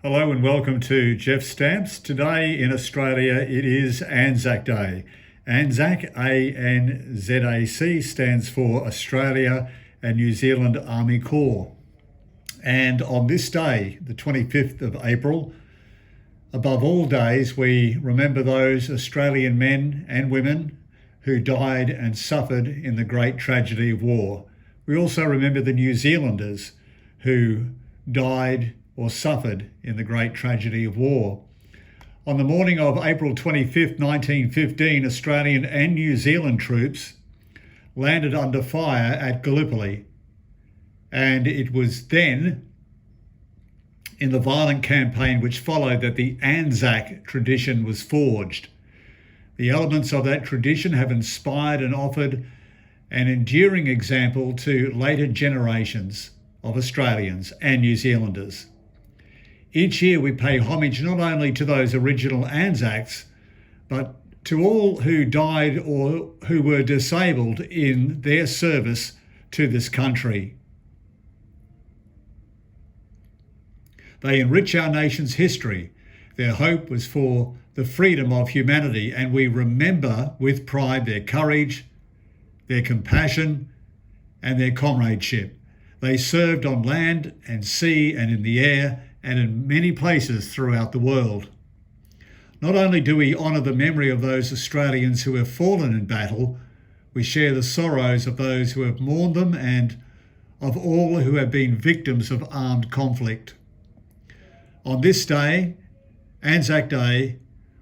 Hello and welcome to Jeff Stamps. Today in Australia it is ANZAC Day. ANZAC, ANZAC, stands for Australia and New Zealand Army Corps. And on this day, the 25th of April, above all days, we remember those Australian men and women who died and suffered in the great tragedy of war. We also remember the New Zealanders who died or suffered in the great tragedy of war. On the morning of April 25th, 1915, Australian and New Zealand troops landed under fire at Gallipoli. And it was then, in the violent campaign which followed, that the ANZAC tradition was forged. The elements of that tradition have inspired and offered an enduring example to later generations of Australians and New Zealanders. Each year we pay homage not only to those original ANZACs, but to all who died or who were disabled in their service to this country. They enrich our nation's history. Their hope was for the freedom of humanity, and we remember with pride their courage, their compassion, and their comradeship. They served on land and sea and in the air and in many places throughout the world. Not only do we honour the memory of those Australians who have fallen in battle, we share the sorrows of those who have mourned them and of all who have been victims of armed conflict. On this day, ANZAC Day,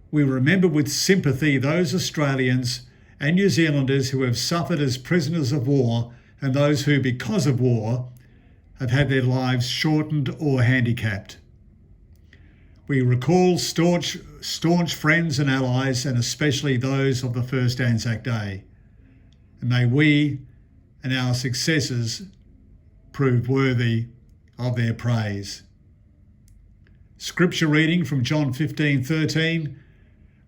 we remember with sympathy those Australians and New Zealanders who have suffered as prisoners of war and those who, because of war, have had their lives shortened or handicapped. We recall staunch friends and allies, and especially those of the first ANZAC Day. And may we and our successors prove worthy of their praise. Scripture reading from John 15:13.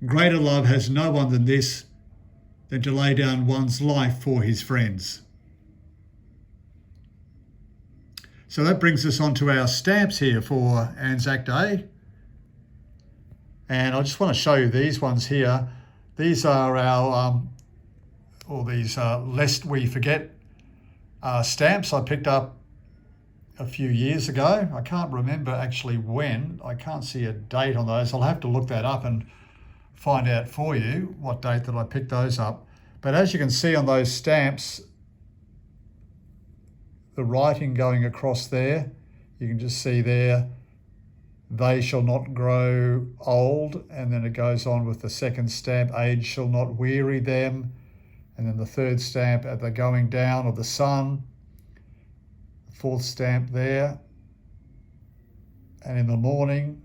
Greater love has no one than this, than to lay down one's life for his friends. So that brings us on to our stamps here for ANZAC Day. And I just want to show you these ones here. These are our, Lest We Forget stamps I picked up a few years ago. I can't remember actually when. I can't see a date on those. I'll have to look that up and find out for you what date that I picked those up. But as you can see on those stamps, the writing going across there, you can just see there, they shall not grow old. And then it goes on with the second stamp, age shall not weary them. And then the third stamp at the going down of the sun. Fourth stamp there, and in the morning,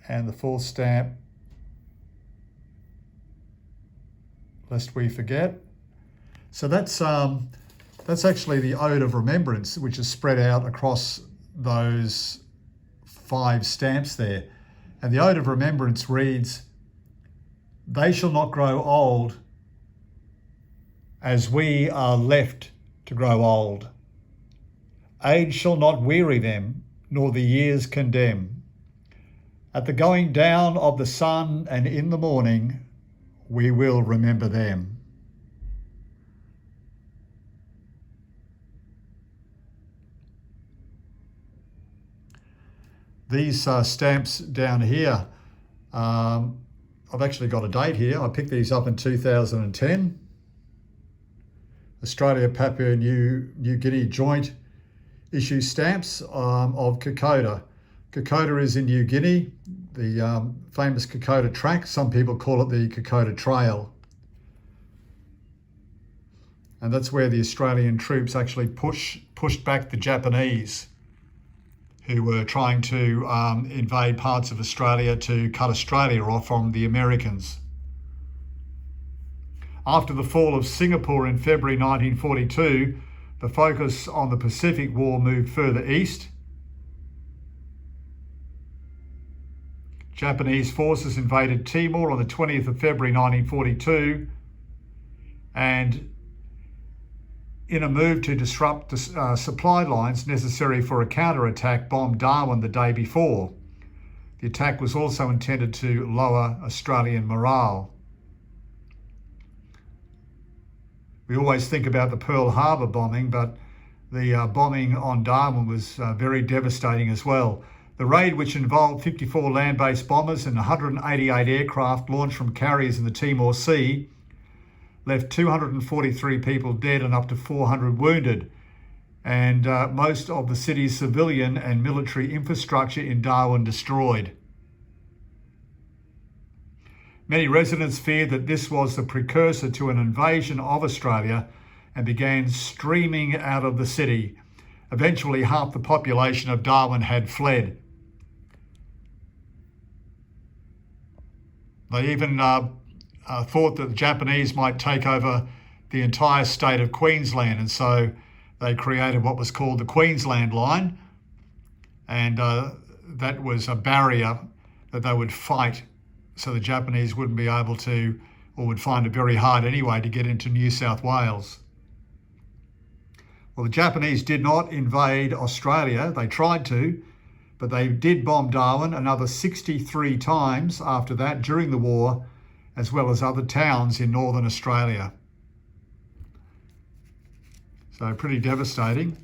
and the fourth stamp, lest we forget. So that's actually the Ode of Remembrance, which is spread out across those 5 stamps there. And the Ode of Remembrance reads, they shall not grow old as we are left to grow old. Age shall not weary them, nor the years condemn. At the going down of the sun and in the morning, we will remember them. These stamps down here, I've actually got a date here. I picked these up in 2010. Australia Papua New Guinea Joint issue stamps of Kokoda. Kokoda is in New Guinea, the famous Kokoda track. Some people call it the Kokoda Trail. And that's where the Australian troops actually pushed back the Japanese, who were trying to invade parts of Australia to cut Australia off from the Americans. After the fall of Singapore in February 1942, the focus on the Pacific War moved further east. Japanese forces invaded Timor on the 20th of February 1942, and in a move to disrupt the supply lines necessary for a counterattack, bombed Darwin the day before. The attack was also intended to lower Australian morale. We always think about the Pearl Harbor bombing, but the bombing on Darwin was very devastating as well. The raid, which involved 54 land-based bombers and 188 aircraft launched from carriers in the Timor Sea, left 243 people dead and up to 400 wounded, and most of the city's civilian and military infrastructure in Darwin destroyed. Many residents feared that this was the precursor to an invasion of Australia and began streaming out of the city. Eventually, half the population of Darwin had fled. They even thought that the Japanese might take over the entire state of Queensland, and so they created what was called the Queensland Line, and that was a barrier that they would fight so the Japanese wouldn't be able to, or would find it very hard anyway, to get into New South Wales. Well, the Japanese did not invade Australia. They tried to, but they did bomb Darwin another 63 times after that during the war, as well as other towns in northern Australia. So pretty devastating,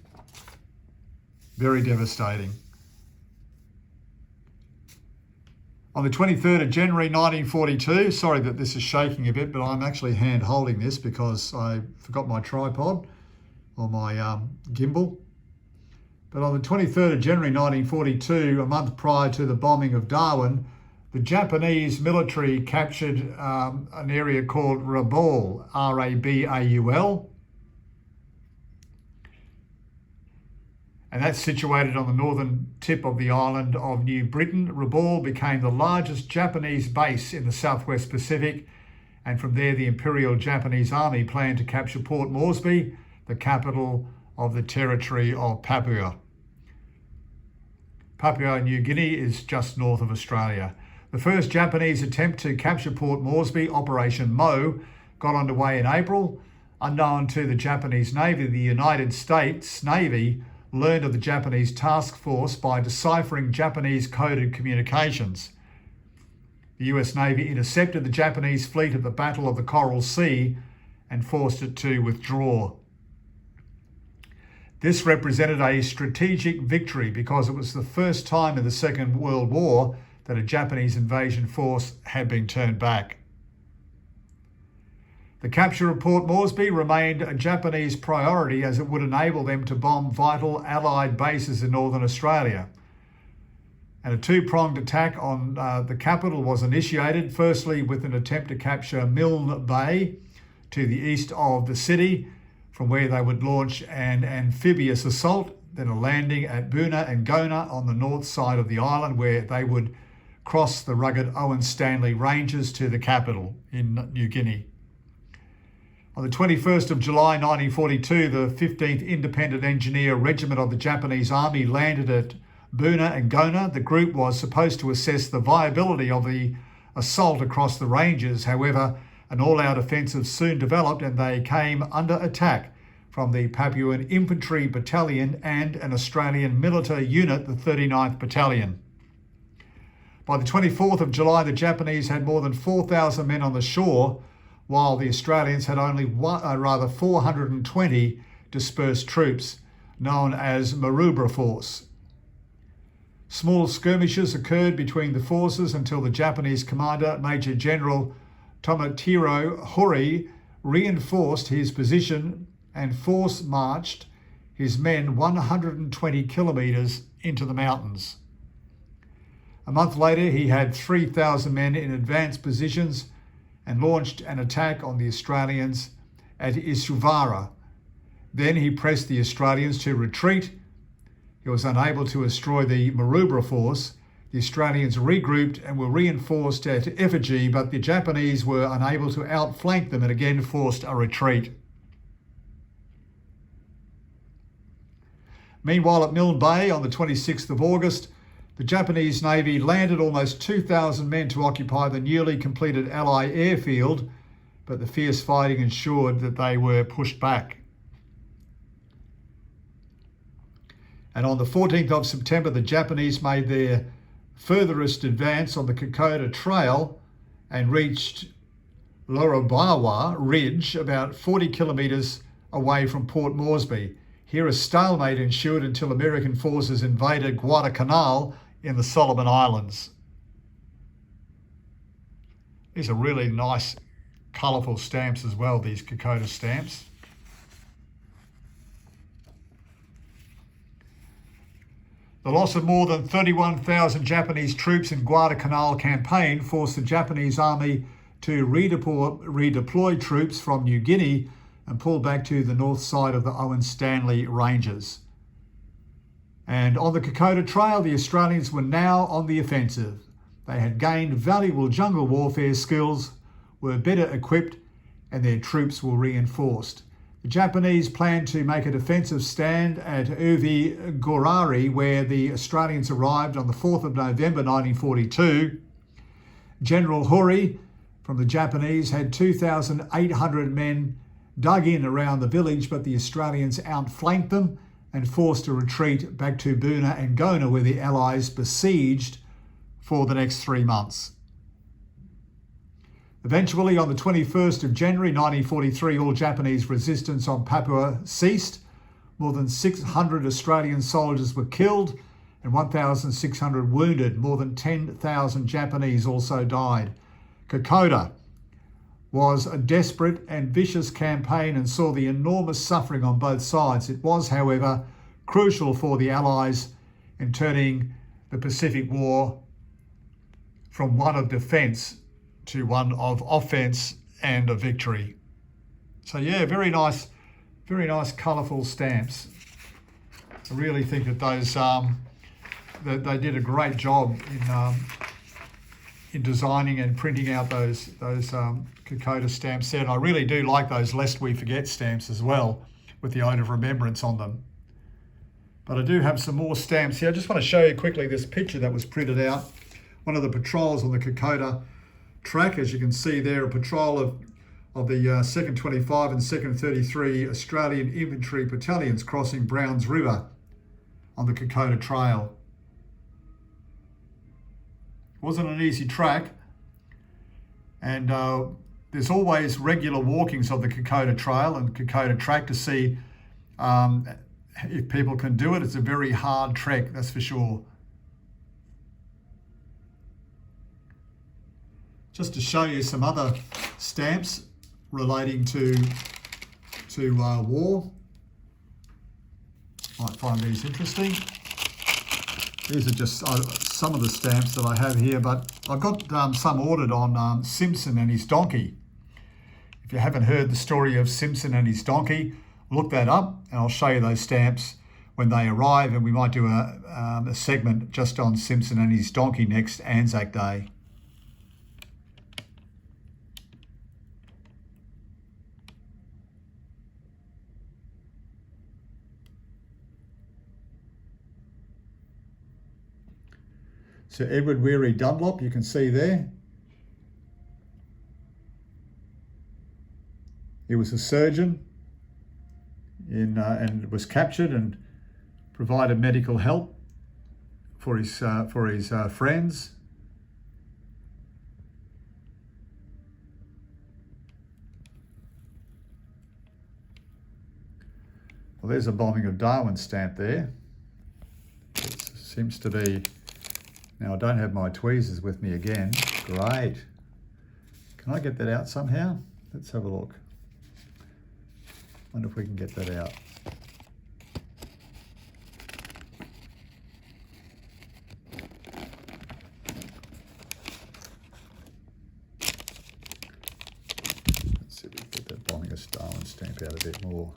very devastating. On the 23rd of January 1942, sorry that this is shaking a bit, but I'm actually hand holding this because I forgot my tripod or my gimbal. But on the 23rd of January 1942, a month prior to the bombing of Darwin, the Japanese military captured an area called Rabaul, R-A-B-A-U-L. And that's situated on the northern tip of the island of New Britain. Rabaul became the largest Japanese base in the Southwest Pacific, and from there the Imperial Japanese Army planned to capture Port Moresby, the capital of the territory of Papua. Papua New Guinea is just north of Australia. The first Japanese attempt to capture Port Moresby, Operation Mo, got underway in April. Unknown to the Japanese Navy, the United States Navy learned of the Japanese task force by deciphering Japanese coded communications. The US Navy intercepted the Japanese fleet at the Battle of the Coral Sea and forced it to withdraw. This represented a strategic victory because it was the first time in the Second World War that a Japanese invasion force had been turned back. The capture of Port Moresby remained a Japanese priority as it would enable them to bomb vital Allied bases in northern Australia. And a two-pronged attack on the capital was initiated, firstly with an attempt to capture Milne Bay to the east of the city, from where they would launch an amphibious assault, then a landing at Buna and Gona on the north side of the island, where they would cross the rugged Owen Stanley Ranges to the capital in New Guinea. On the 21st of July 1942, the 15th Independent Engineer Regiment of the Japanese Army landed at Buna and Gona. The group was supposed to assess the viability of the assault across the ranges. However, an all-out offensive soon developed and they came under attack from the Papuan Infantry Battalion and an Australian military unit, the 39th Battalion. By the 24th of July, the Japanese had more than 4,000 men on the shore, while the Australians had only 420 dispersed troops, known as Maroubra Force. Small skirmishes occurred between the forces until the Japanese commander, Major General Tomohiro Hori, reinforced his position and force marched his men 120 kilometres into the mountains. A month later, he had 3,000 men in advanced positions and launched an attack on the Australians at Isuvara. Then he pressed the Australians to retreat. He was unable to destroy the Maroubra force. The Australians regrouped and were reinforced at Effigy, but the Japanese were unable to outflank them and again forced a retreat. Meanwhile, at Milne Bay on the 26th of August, the Japanese Navy landed almost 2,000 men to occupy the newly completed Allied airfield, but the fierce fighting ensured that they were pushed back. And on the 14th of September, the Japanese made their furthest advance on the Kokoda Trail and reached Lorobawa Ridge, about 40 kilometres away from Port Moresby. Here a stalemate ensued until American forces invaded Guadalcanal in the Solomon Islands. These are really nice, colourful stamps as well, these Kokoda stamps. The loss of more than 31,000 Japanese troops in Guadalcanal campaign forced the Japanese army to redeploy troops from New Guinea and pull back to the north side of the Owen Stanley Ranges. And on the Kokoda Trail, the Australians were now on the offensive. They had gained valuable jungle warfare skills, were better equipped, and their troops were reinforced. The Japanese planned to make a defensive stand at Uvi Gorari, where the Australians arrived on the 4th of November 1942. General Hori from the Japanese had 2,800 men dug in around the village, but the Australians outflanked them and forced a retreat back to Buna and Gona, where the Allies besieged for the next 3 months. Eventually, on the 21st of January 1943, all Japanese resistance on Papua ceased. More than 600 Australian soldiers were killed and 1,600 wounded. More than 10,000 Japanese also died. Kokoda was a desperate and vicious campaign and saw the enormous suffering on both sides. It was, however, crucial for the Allies in turning the Pacific War from one of defence to one of offence and a victory. So yeah, very nice, colourful stamps. I really think that those that they did a great job in designing and printing out those Kokoda stamp set. I really do like those Lest We Forget stamps as well, with the Ode of Remembrance on them. But I do have some more stamps here. I just want to show you quickly this picture that was printed out. One of the patrols on the Kokoda track, as you can see there, a patrol of the 2nd 25 and 2nd 33 Australian Infantry Battalions crossing Browns River on the Kokoda Trail. It wasn't an easy track, and there's always regular walkings of the Kokoda Trail and Kokoda track to see if people can do it. It's a very hard trek, that's for sure. Just to show you some other stamps relating to war. Might find these interesting. These are just some of the stamps that I have here, but I've got some ordered on Simpson and his donkey. If you haven't heard the story of Simpson and his donkey, look that up and I'll show you those stamps when they arrive, and we might do a segment just on Simpson and his donkey next ANZAC Day. So Edward Weary Dunlop, you can see there. He was a surgeon and was captured and provided medical help for his friends. Well, there's a bombing of Darwin stamp there. It seems to be. Now, I don't have my tweezers with me again. Great. Can I get that out somehow? Let's have a look. Wonder if we can get that out. Let's see if we can get that bombing of Darwin stamp out a bit more.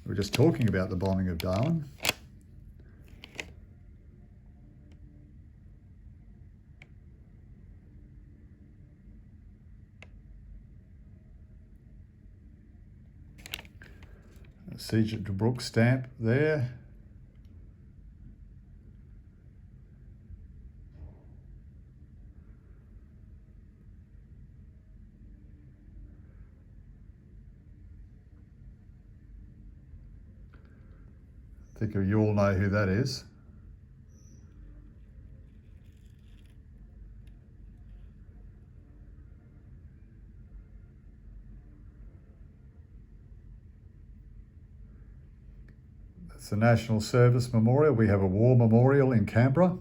We were just talking about the bombing of Darwin. Siege at Tobruk stamp there. I think you all know who that is. It's the National Service Memorial. We have a war memorial in Canberra.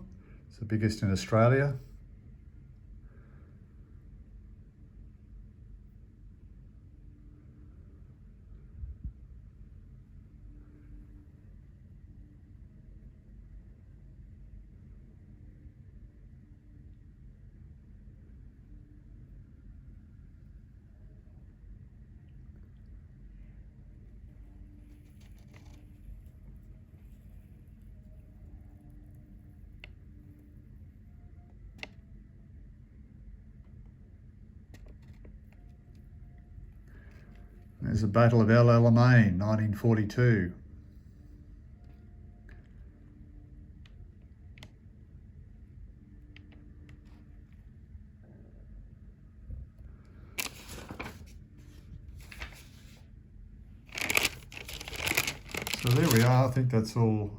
It's the biggest in Australia. There's the Battle of El Alamein, 1942. So there we are. I think that's all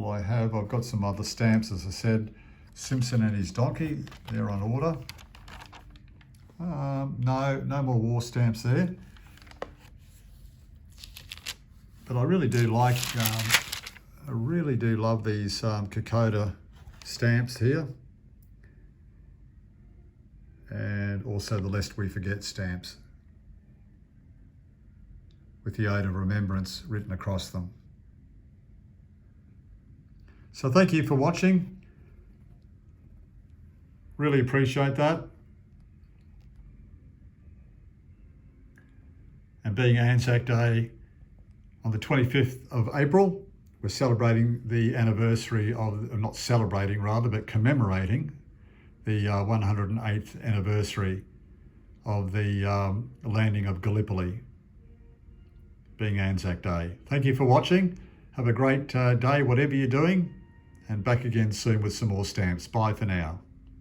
I have. I've got some other stamps, as I said. Simpson and his donkey, they're on order. No more war stamps there. But I really do like, I really do love these Kokoda stamps here. And also the Lest We Forget stamps with the Ode of Remembrance written across them. So thank you for watching. Really appreciate that. And being ANZAC Day on the 25th of April, we're celebrating the anniversary of, not celebrating rather, but commemorating the 108th anniversary of the landing of Gallipoli, being ANZAC Day. Thank you for watching. Have a great day, whatever you're doing, and back again soon with some more stamps. Bye for now.